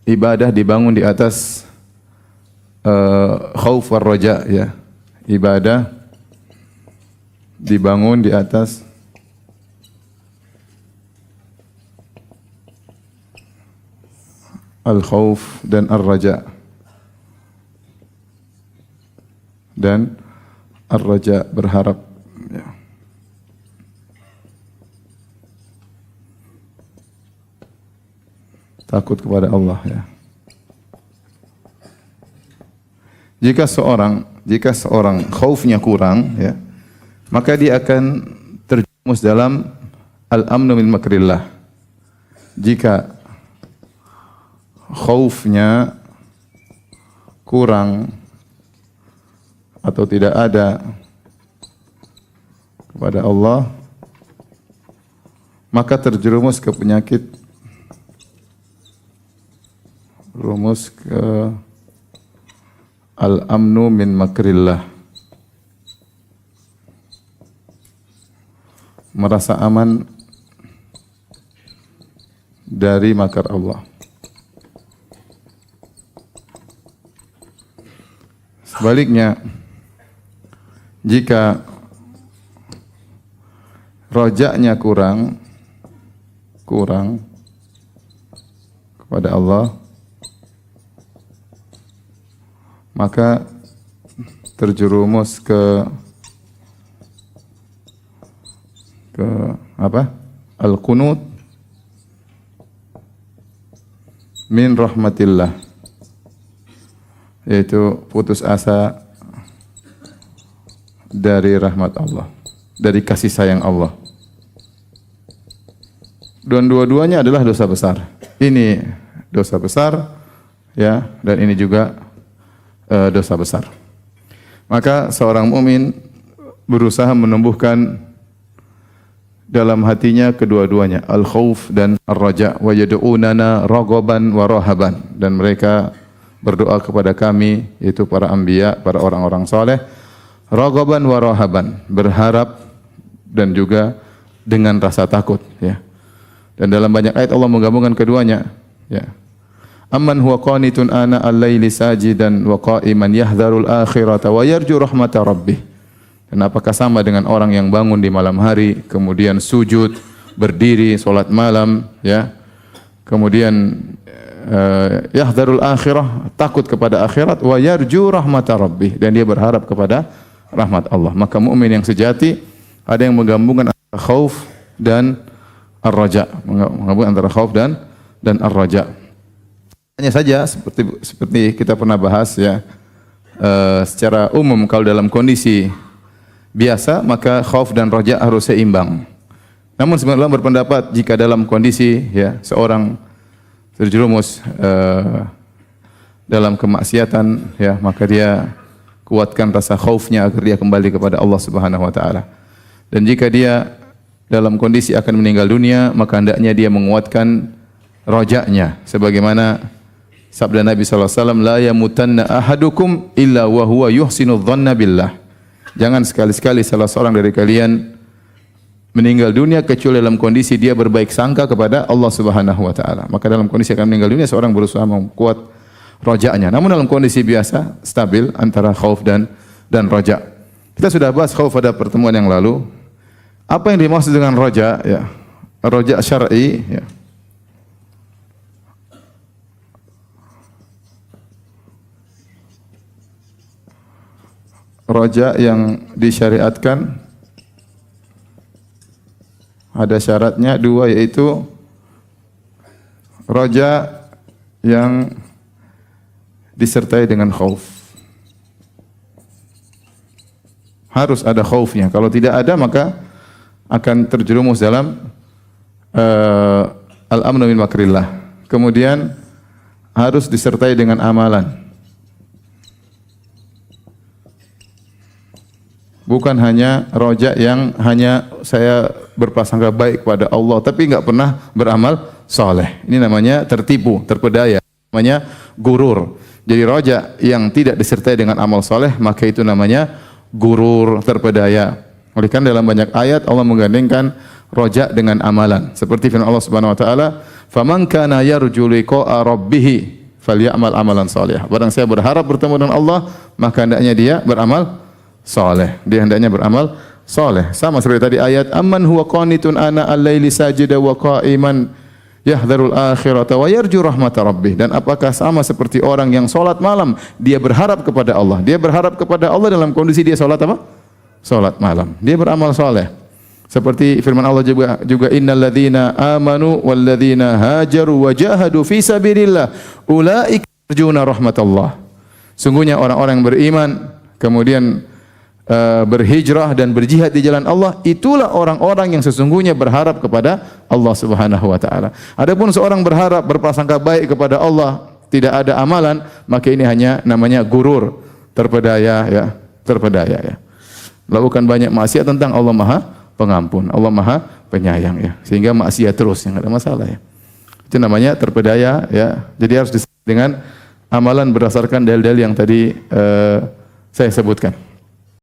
ibadah dibangun di atas khauf war raja, ya. Ibadah dibangun di atas al-khauf dan ar-raja. Dan ar-raja, berharap, ya. Takut kepada Allah, ya. Jika seorang khaufnya kurang, ya, maka dia akan terjerumus dalam al-amnu min makrillah. Jika khaufnya kurang atau tidak ada kepada Allah, maka terjerumus ke penyakit, rumus ke al-amnu min makrillah. Merasa aman dari makar Allah. Sebaliknya, jika rojaknya kurang kepada Allah, maka terjerumus ke apa? Al-qunut min rahmatillah, yaitu putus asa dari rahmat Allah, dari kasih sayang Allah. Dan dua-duanya adalah dosa besar. Ini dosa besar, ya, dan ini juga dosa besar. Maka seorang mukmin berusaha menumbuhkan dalam hatinya kedua-duanya, al-khauf dan ar-raja, wa yad'unana raghaban wa rahaban, dan mereka berdoa kepada kami, yaitu para anbiya, para orang-orang saleh, raghaban wa rahaban, berharap dan juga dengan rasa takut, ya. Dan dalam banyak ayat Allah menggabungkan keduanya, ya. Amman huwa qanitun ana al-laili sajidan wa qa'iman yahdharul akhirata wa yarju rahmata rabbih. Dan apakah sama dengan orang yang bangun di malam hari, kemudian sujud, berdiri, salat malam, ya. Kemudian yahdharul akhirah, takut kepada akhirat, wa yarju rahmata rabbih, dan dia berharap kepada rahmat Allah. Maka mukmin yang sejati ada yang menggabungkan antara khauf dan ar-raja, menggabungkan antara khauf dan ar-raja. Hanya saja seperti kita pernah bahas, ya, secara umum kalau dalam kondisi biasa maka khauf dan raja harus seimbang. Namun sebagian ulama berpendapat jika dalam kondisi, ya, seorang terjerumus dalam kemaksiatan, ya, maka dia kuatkan rasa khaufnya agar dia kembali kepada Allah Subhanahu wa taala. Dan jika dia dalam kondisi akan meninggal dunia, maka hendaknya dia menguatkan rojaknya, sebagaimana sabda Nabi sallallahu alaihi wasallam, la yamutanna ahadukum illa wa huwa yuhsinu dhanna billah. Jangan sekali-sekali salah seorang dari kalian meninggal dunia kecuali dalam kondisi dia berbaik sangka kepada Allah Subhanahu wa taala. Maka dalam kondisi akan meninggal dunia seorang berusaha memperkuat rojaknya. Namun dalam kondisi biasa stabil antara khauf dan roja. Kita sudah bahas khauf pada pertemuan yang lalu. Apa yang dimaksud dengan roja, ya? Roja syar'i, ya. Roja yang disyariatkan ada syaratnya dua, yaitu roja yang disertai dengan khauf. Harus ada khaufnya. Kalau tidak ada maka akan terjerumus dalam al-amnu min makrillah. Kemudian harus disertai dengan amalan. Bukan hanya roja yang hanya saya berprasangka baik kepada Allah tapi enggak pernah beramal saleh. Ini namanya tertipu, terpedaya. Namanya gurur. Jadi roja yang tidak disertai dengan amal saleh maka itu namanya gurur, terpedaya. Oleh karena dalam banyak ayat Allah menggandengkan roja dengan amalan. Seperti firman Allah Subhanahu wa taala, Faman kana yarju liqa'a rabbih falyamal amalan salihah. Barang saya berharap bertemu dengan Allah, maka hendaknya dia beramal saleh. Dia hendaknya beramal saleh. Sama seperti tadi ayat, amman huwa qanitun ana al-laili sajida wa qa'iman yahdharul akhirata wa yarju rahmata rabbih. Dan apakah sama seperti orang yang salat malam, dia berharap kepada Allah. Dia berharap kepada Allah dalam kondisi dia salat apa? Salat malam. Dia beramal saleh. Seperti firman Allah juga innal ladzina amanu wal ladzina hajaru wa jahadu fi sabilillah ulaika yarjuna rahmatallah. Sungguhnya orang-orang yang beriman kemudian berhijrah dan berjihad di jalan Allah, itulah orang-orang yang sesungguhnya berharap kepada Allah Subhanahu wa taala. Adapun seorang berharap berprasangka baik kepada Allah, tidak ada amalan, maka ini hanya namanya gurur, terpedaya ya, terpedaya ya. Lakukan banyak maksiat tentang Allah Maha Pengampun, Allah Maha Penyayang ya. Sehingga maksiat terus, yang ada masalah ya. Itu namanya terpedaya ya. Jadi harus dengan amalan berdasarkan dalil-dalil yang tadi saya sebutkan.